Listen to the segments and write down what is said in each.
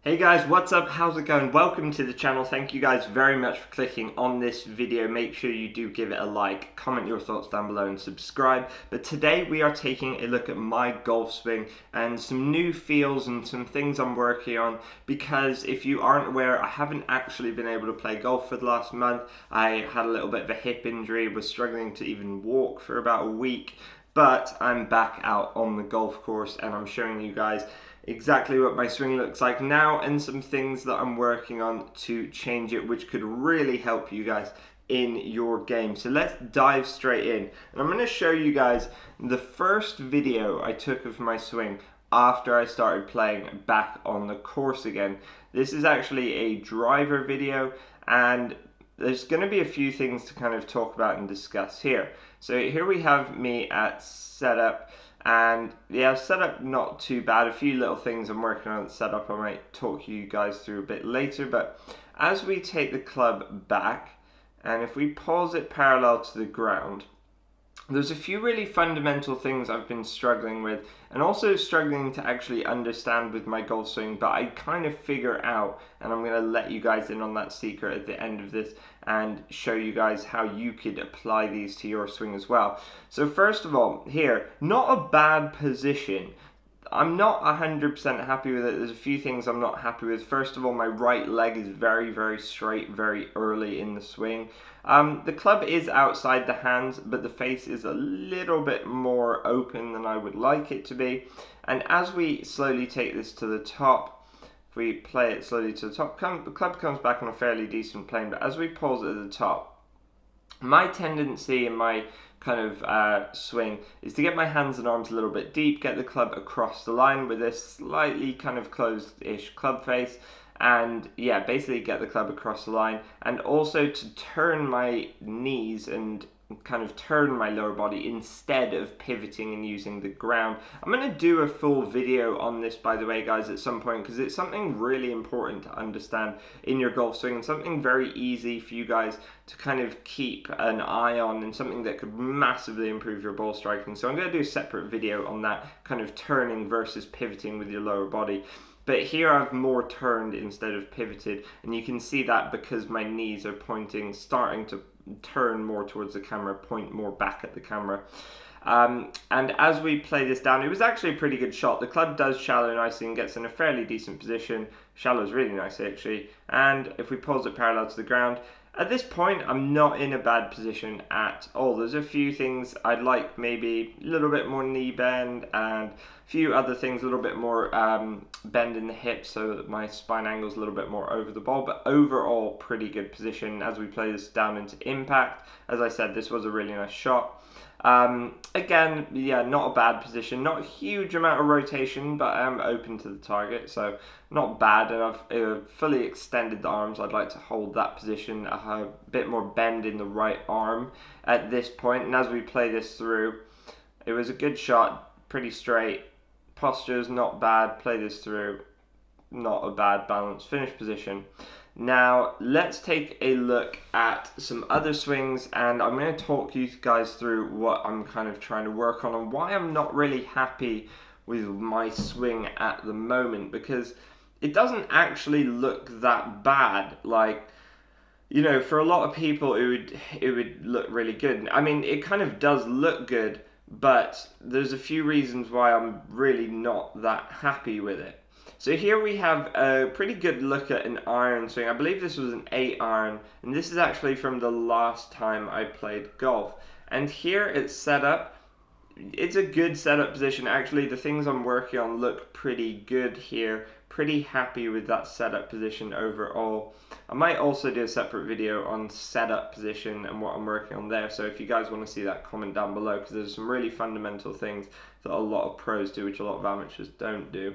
Hey guys, what's up? How's it going? Welcome to the channel. Thank you guys very much for clicking on this video. Make sure you do give it a like, comment your thoughts down below and subscribe. But today we are taking a look at my golf swing and some new feels and some things I'm working on, because if you aren't aware, I haven't actually been able to play golf for the last month. I had a little bit of a hip injury, was struggling to even walk for about a week, but I'm back out on the golf course and I'm showing you guys exactly what my swing looks like now and some things that I'm working on to change it, which could really help you guys in your game. So let's dive straight in, and I'm going to show you guys the first video I took of my swing after I started playing back on the course again. This is actually a driver video, and there's going to be a few things to kind of talk about and discuss here. So here we have me at setup. And yeah, setup not too bad. A few little things I'm working on at setup I might talk you guys through a bit later. But as we take the club back, and if we pause it parallel to the ground, there's a few really fundamental things I've been struggling with, and also struggling to actually understand with my golf swing, but I kind of figure out, and I'm going to let you guys in on that secret at the end of this and show you guys how you could apply these to your swing as well. So first of all, here, not a bad position. I'm not 100% happy with it. There's a few things I'm not happy with. First of all, my right leg is very straight very early in the swing. The club is outside the hands, but the face is a little bit more open than I would like it to be. And as we slowly take this to the top, if we play it slowly to the top, the club comes back on a fairly decent plane, but as we pause it at the top, my tendency in my kind of swing is to get my hands and arms a little bit deep, get the club across the line with this slightly kind of closed-ish club face, and yeah, basically get the club across the line, and also to turn my knees and kind of turn my lower body instead of pivoting and using the ground. I'm going to do a full video on this, by the way, guys, at some point, because it's something really important to understand in your golf swing and something very easy for you guys to kind of keep an eye on, and something that could massively improve your ball striking. So I'm going to do a separate video on that kind of turning versus pivoting with your lower body. But here I've more turned instead of pivoted, and you can see that because my knees are starting to turn more towards the camera, point more back at the camera. And as we play this down, it was actually a pretty good shot. The club does shallow nicely and gets in a fairly decent position. Shallows really nice actually. And if we pause it parallel to the ground, at this point, I'm not in a bad position at all. There's a few things I'd like, maybe a little bit more knee bend and a few other things, a little bit more bend in the hips so that my spine angle is a little bit more over the ball. But overall, pretty good position as we play this down into impact. As I said, this was a really nice shot. Again, yeah, not a bad position, not a huge amount of rotation, but I'm open to the target, so not bad. And I've fully extended the arms. I'd like to hold that position. I have a bit more bend in the right arm at this point, and as we play this through, it was a good shot, pretty straight, posture's not bad, play this through, not a bad balance, finish position. Now, let's take a look at some other swings, and I'm going to talk you guys through what I'm kind of trying to work on and why I'm not really happy with my swing at the moment, because it doesn't actually look that bad. Like, you know, for a lot of people it would look really good. I mean, it kind of does look good, but there's a few reasons why I'm really not that happy with it. So here we have a pretty good look at an iron swing. I believe this was an 8 iron, and this is actually from the last time I played golf. And here it's set up. It's a good setup position. Actually, the things I'm working on look pretty good here. Pretty happy with that setup position overall. I might also do a separate video on setup position and what I'm working on there. So if you guys want to see that, comment down below, because there's some really fundamental things that a lot of pros do, which a lot of amateurs don't do.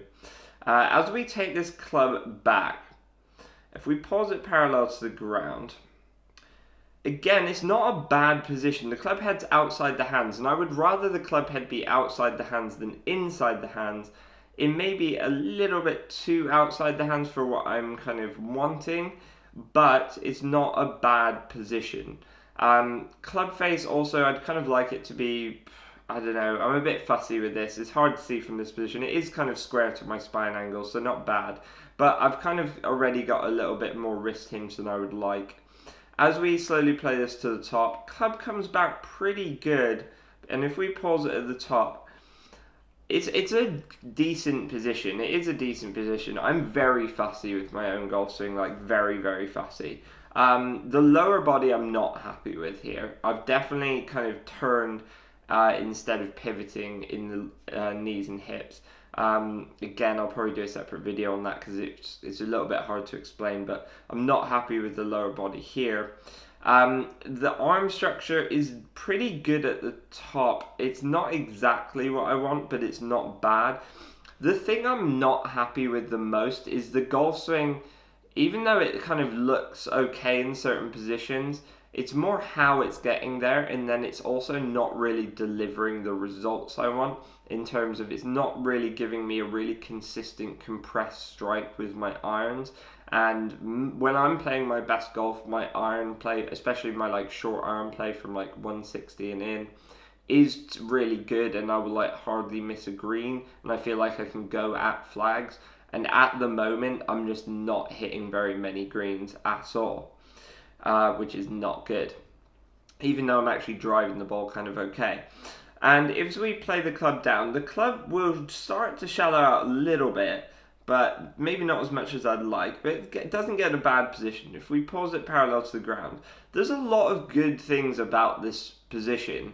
As we take this club back, if we pause it parallel to the ground, again, it's not a bad position. The club head's outside the hands, and I would rather the club head be outside the hands than inside the hands. It may be a little bit too outside the hands for what I'm kind of wanting, but it's not a bad position. Club face also, I'd kind of like it to be, I don't know, I'm a bit fussy with this. It's hard to see from this position. It is kind of square to my spine angle, so not bad. but I've kind of already got a little bit more wrist hinge than I would like. As we slowly play this to the top, club comes back pretty good, and if we pause it at the top, it's a decent position. It is a decent position. I'm very fussy with my own golf swing, like very, very fussy. The lower body I'm not happy with here. I've definitely kind of turned instead of pivoting in the knees and hips. Again, I'll probably do a separate video on that because it's a little bit hard to explain, but I'm not happy with the lower body here. The arm structure is pretty good at the top. It's not exactly what I want, but it's not bad. The thing I'm not happy with the most is the golf swing. Even though it kind of looks okay in certain positions, it's more how it's getting there, and then it's also not really delivering the results I want, in terms of it's not really giving me a really consistent compressed strike with my irons. And when I'm playing my best golf, my iron play, especially my like short iron play from like 160 and in, is really good, and I will like hardly miss a green, and I feel like I can go at flags. And at the moment, I'm just not hitting very many greens at all, which is not good, even though I'm actually driving the ball kind of okay. And if we play the club down, the club will start to shallow out a little bit, but maybe not as much as I'd like, but it doesn't get in a bad position. If we pause it parallel to the ground, there's a lot of good things about this position,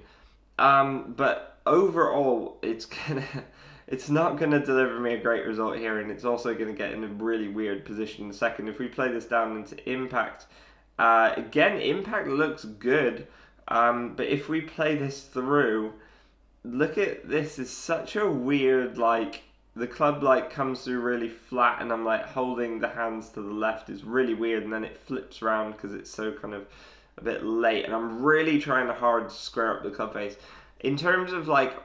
but overall, it's not going to deliver me a great result here, and it's also going to get in a really weird position in a second. If we play this down into impact, again, impact looks good, but if we play this through, look at this, is such a weird, like, the club like comes through really flat, and I'm like holding the hands to the left is really weird, and then it flips around because it's so kind of a bit late, and I'm really trying hard to square up the club face. In terms of like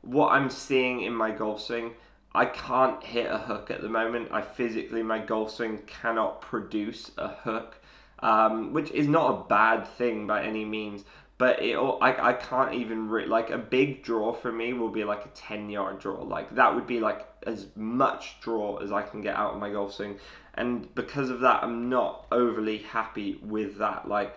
what I'm seeing in my golf swing, I can't hit a hook at the moment. My golf swing cannot produce a hook, which is not a bad thing by any means, but I can't even, like a big draw for me will be like a 10-yard draw. Like that would be like as much draw as I can get out of my golf swing. And because of that, I'm not overly happy with that. Like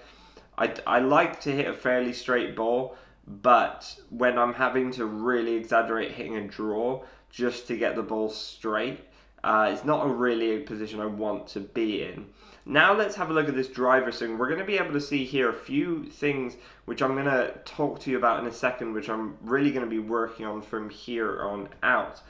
I like to hit a fairly straight ball, but when I'm having to really exaggerate hitting a draw just to get the ball straight, it's not really a position I want to be in. Now let's have a look at this driver swing. We're going to be able to see here a few things which I'm going to talk to you about in a second, which I'm really going to be working on from here on out.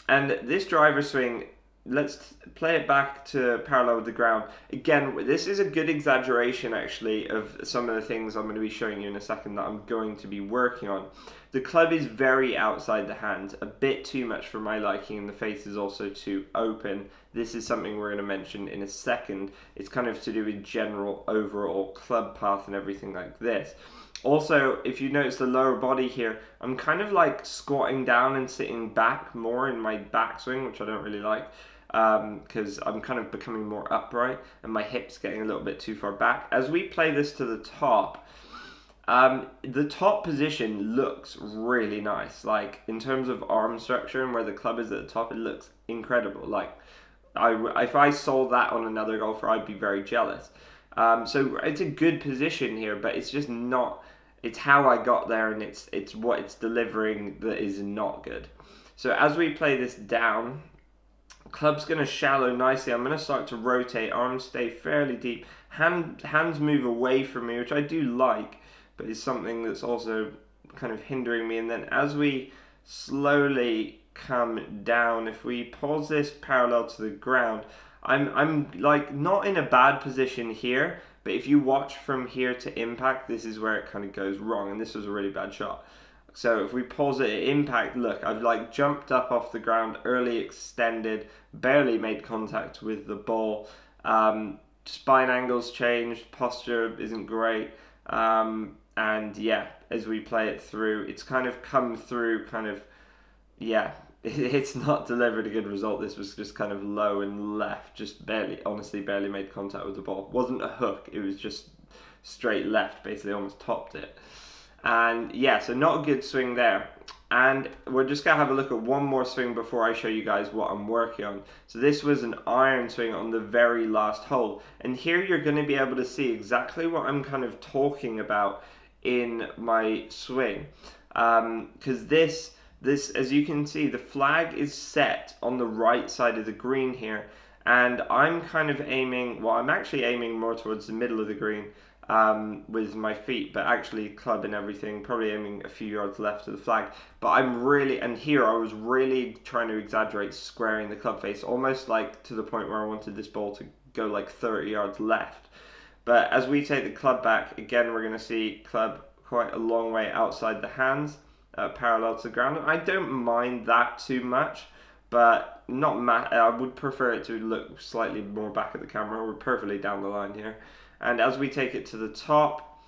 And this driver swing, let's play it back to parallel with the ground. Again, this is a good exaggeration actually of some of the things I'm going to be showing you in a second that I'm going to be working on. The club is very outside the hand, a bit too much for my liking, and the face is also too open. This is something we're going to mention in a second. It's kind of to do with general overall club path and everything like this. Also, if you notice the lower body here, I'm kind of like squatting down and sitting back more in my backswing, which I don't really like, because I'm kind of becoming more upright and my hips getting a little bit too far back. As we play this to the top position looks really nice. Like in terms of arm structure and where the club is at the top, it looks incredible. Like if I saw that on another golfer, I'd be very jealous. So it's a good position here, but it's just not. It's how I got there, and it's what it's delivering that is not good. So as we play this down, club's going to shallow nicely. I'm going to start to rotate. Arms stay fairly deep. Hands move away from me, which I do like, but it's something that's also kind of hindering me. And then as we slowly come down, if we pause this parallel to the ground, I'm like not in a bad position here, but if you watch from here to impact, this is where it kind of goes wrong, and this was a really bad shot. So if we pause it at impact, look, I've like jumped up off the ground, early extended, barely made contact with the ball. Spine angles changed, posture isn't great. And yeah, as we play it through, it's kind of come through it's not delivered a good result. This was just kind of low and left, just honestly barely made contact with the ball. Wasn't a hook, it was just straight left, basically almost topped it. And yeah, so not a good swing there. And we're just going to have a look at one more swing before I show you guys what I'm working on. So this was an iron swing on the very last hole. And here you're going to be able to see exactly what I'm kind of talking about in my swing. Because this, as you can see, the flag is set on the right side of the green here. And I'm kind of aiming, well, I'm actually aiming more towards the middle of the green with my feet, but actually club and everything, probably aiming a few yards left of the flag. But I'm really, and here I was really trying to exaggerate squaring the club face, almost like to the point where I wanted this ball to go like 30 yards left. But as we take the club back, again, we're going to see club quite a long way outside the hands, parallel to the ground. I don't mind that too much, but I would prefer it to look slightly more back at the camera. We're perfectly down the line here. And as we take it to the top,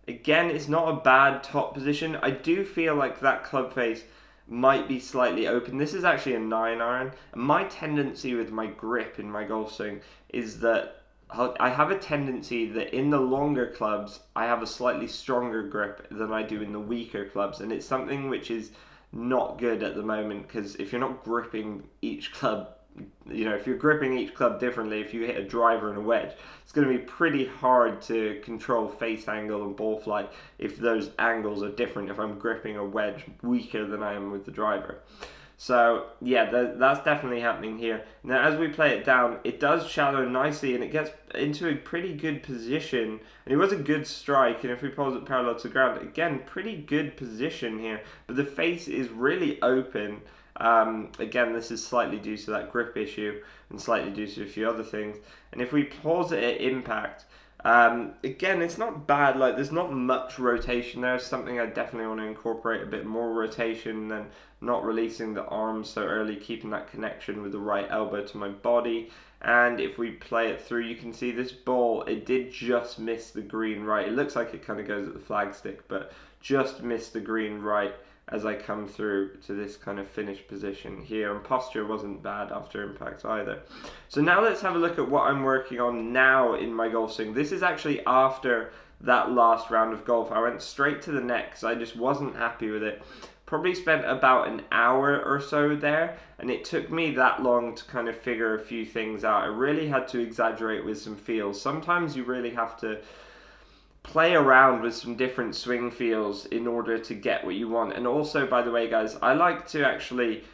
again, it's not a bad top position. I do feel like that club face might be slightly open. This is actually a 9-iron. And my tendency with my grip in my golf swing is that I have a tendency that in the longer clubs, I have a slightly stronger grip than I do in the weaker clubs. And it's something which is not good at the moment, because if you're not gripping each club, if you're gripping each club differently, if you hit a driver and a wedge, it's going to be pretty hard to control face angle and ball flight if those angles are different, if I'm gripping a wedge weaker than I am with the driver. So yeah, that's definitely happening here. Now as we play it down, it does shallow nicely and it gets into a pretty good position. And it was a good strike, and if we pose it parallel to the ground, again, pretty good position here. But the face is really open. Again, this is slightly due to that grip issue and slightly due to a few other things. And if we pause it at impact, again, it's not bad. Like, there's not much rotation there. It's something I definitely want to incorporate, a bit more rotation than not releasing the arms so early, keeping that connection with the right elbow to my body. And if we play it through, you can see this ball, it did just miss the green right. It looks like it kind of goes at the flag stick, but just missed the green right as I come through to this kind of finished position here. And posture wasn't bad after impact either. So now let's have a look at what I'm working on now in my golf swing. This is actually after that last round of golf. I went straight to the net because I just wasn't happy with it. Probably spent about an hour or so there, and it took me that long to kind of figure a few things out. I really had to exaggerate with some feels. Sometimes you really have to play around with some different swing feels in order to get what you want. And also, by the way, guys, I like to actually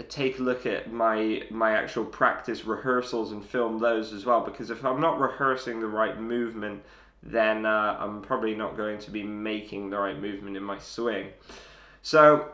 take a look at my actual practice rehearsals and film those as well, because if I'm not rehearsing the right movement, then I'm probably not going to be making the right movement in my swing. So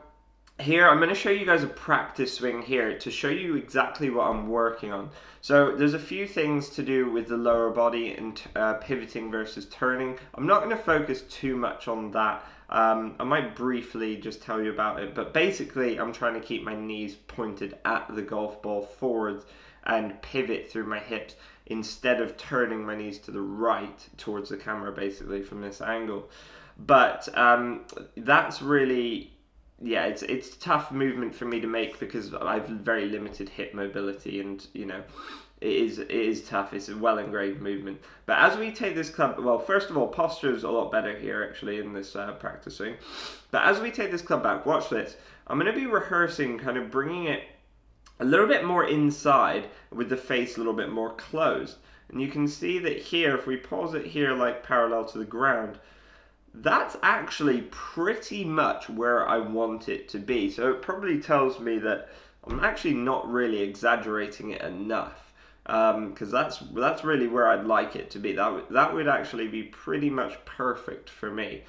here I'm going to show you guys a practice swing here to show you exactly what I'm working on. So there's a few things to do with the lower body and pivoting versus turning. I'm not going to focus too much on that. I might briefly just tell you about it, but basically I'm trying to keep my knees pointed at the golf ball forwards and pivot through my hips instead of turning my knees to the right towards the camera, basically from this angle. But that's really, yeah, it's tough movement for me to make because I have very limited hip mobility, and it is tough. It's a well ingrained movement. But as we take this club, well, first of all, posture is a lot better here actually in this practice swing. But as we take this club back, watch this. I'm going to be rehearsing, kind of bringing it a little bit more inside with the face a little bit more closed. And you can see that here, if we pause it here like parallel to the ground, that's actually pretty much where I want it to be. So it probably tells me that I'm actually not really exaggerating it enough, because that's really where I'd like it to be. That would actually be pretty much perfect for me.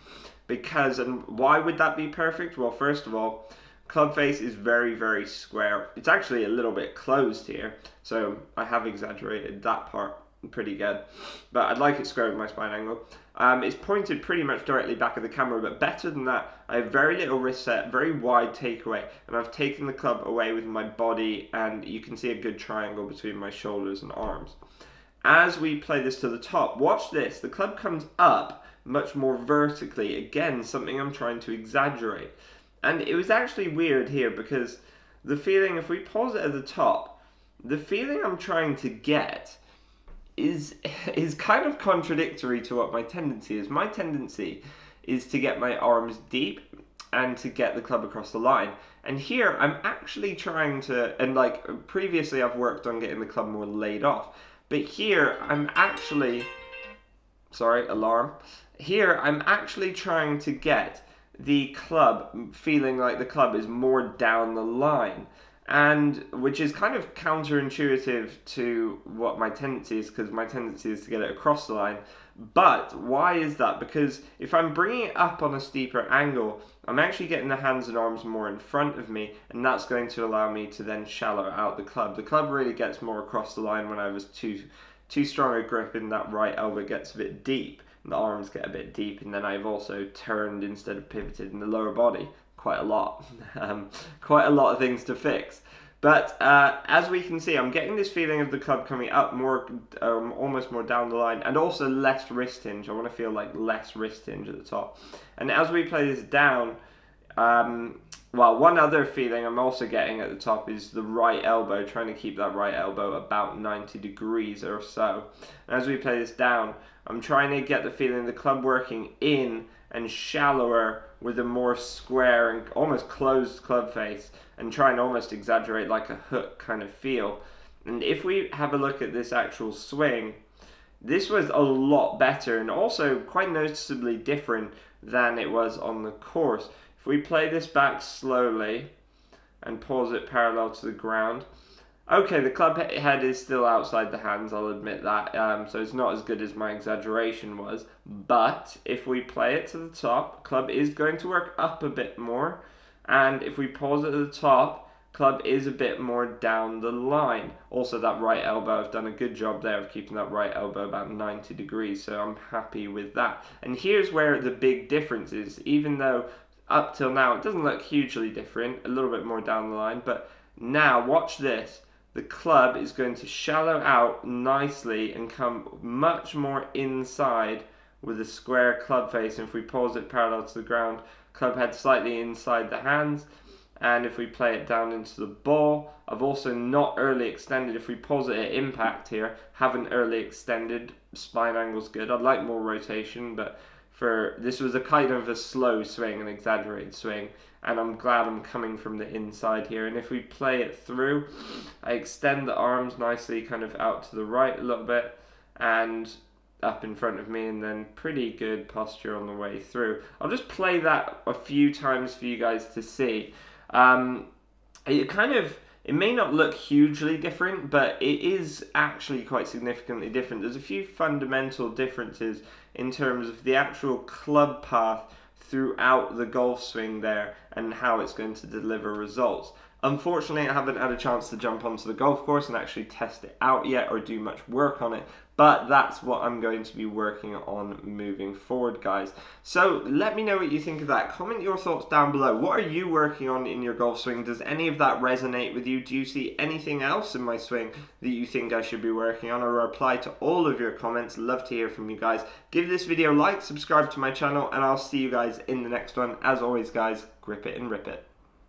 Because, and why would that be perfect? Well, first of all, club face is very, very square. It's actually a little bit closed here, so I have exaggerated that part pretty good. But I'd like it square with my spine angle. It's pointed pretty much directly back at the camera, but better than that, I have very little wrist set, very wide takeaway, and I've taken the club away with my body, and you can see a good triangle between my shoulders and arms. As we play this to the top, watch this, the club comes up much more vertically, again, something I'm trying to exaggerate. And it was actually weird here because the feeling, if we pause it at the top, the feeling I'm trying to get is kind of contradictory to what my tendency is. My tendency is to get my arms deep and to get the club across the line. And here I'm actually trying to, and like previously I've worked on getting the club more laid off, but here I'm actually, sorry, alarm. Here I'm actually trying to get the club feeling like the club is more down the line, and which is kind of counterintuitive to what my tendency is, because my tendency is to get it across the line. But why is that? Because if I'm bringing it up on a steeper angle, I'm actually getting the hands and arms more in front of me, and that's going to allow me to then shallow out the club. The club really gets more across the line when I was too strong a grip, and that right elbow gets a bit deep, and the arms get a bit deep, and then I've also turned instead of pivoted in the lower body quite a lot. Quite a lot of things to fix. But as we can see, I'm getting this feeling of the club coming up more, almost more down the line, and also less wrist hinge. I want to feel like less wrist hinge at the top. And as we play this down, well, one other feeling I'm also getting at the top is the right elbow, trying to keep that right elbow about 90 degrees or so. And as we play this down, I'm trying to get the feeling the club working in and shallower with a more square and almost closed club face, and trying to almost exaggerate like a hook kind of feel. And if we have a look at this actual swing, this was a lot better and also quite noticeably different than it was on the course. If we play this back slowly and pause it parallel to the ground, okay, the club head is still outside the hands, I'll admit that, so it's not as good as my exaggeration was, but if we play it to the top, club is going to work up a bit more, and if we pause it at the top, club is a bit more down the line. Also, that right elbow, I've done a good job there of keeping that right elbow about 90 degrees, so I'm happy with that. And here's where the big difference is, even though up till now it doesn't look hugely different, a little bit more down the line, but now watch this. The club is going to shallow out nicely and come much more inside with a square club face. And if we pause it parallel to the ground, club head slightly inside the hands. And if we play it down into the ball, I've also not early extended. If we pause it at impact here, haven't early extended. Spine angle's good. I'd like more rotation, but this was a kind of a slow swing, an exaggerated swing, and I'm glad I'm coming from the inside here. And if we play it through, I extend the arms nicely kind of out to the right a little bit and up in front of me, and then pretty good posture on the way through. I'll just play that a few times for you guys to see. It may not look hugely different, but it is actually quite significantly different. There's a few fundamental differences in terms of the actual club path throughout the golf swing there and how it's going to deliver results. Unfortunately, I haven't had a chance to jump onto the golf course and actually test it out yet or do much work on it, but that's what I'm going to be working on moving forward, guys. So let me know what you think of that. Comment your thoughts down below. What are you working on in your golf swing? Does any of that resonate with you? Do you see anything else in my swing that you think I should be working on? I'll reply to all of your comments. Love to hear from you guys. Give this video a like, subscribe to my channel, and I'll see you guys in the next one. As always, guys, grip it and rip it.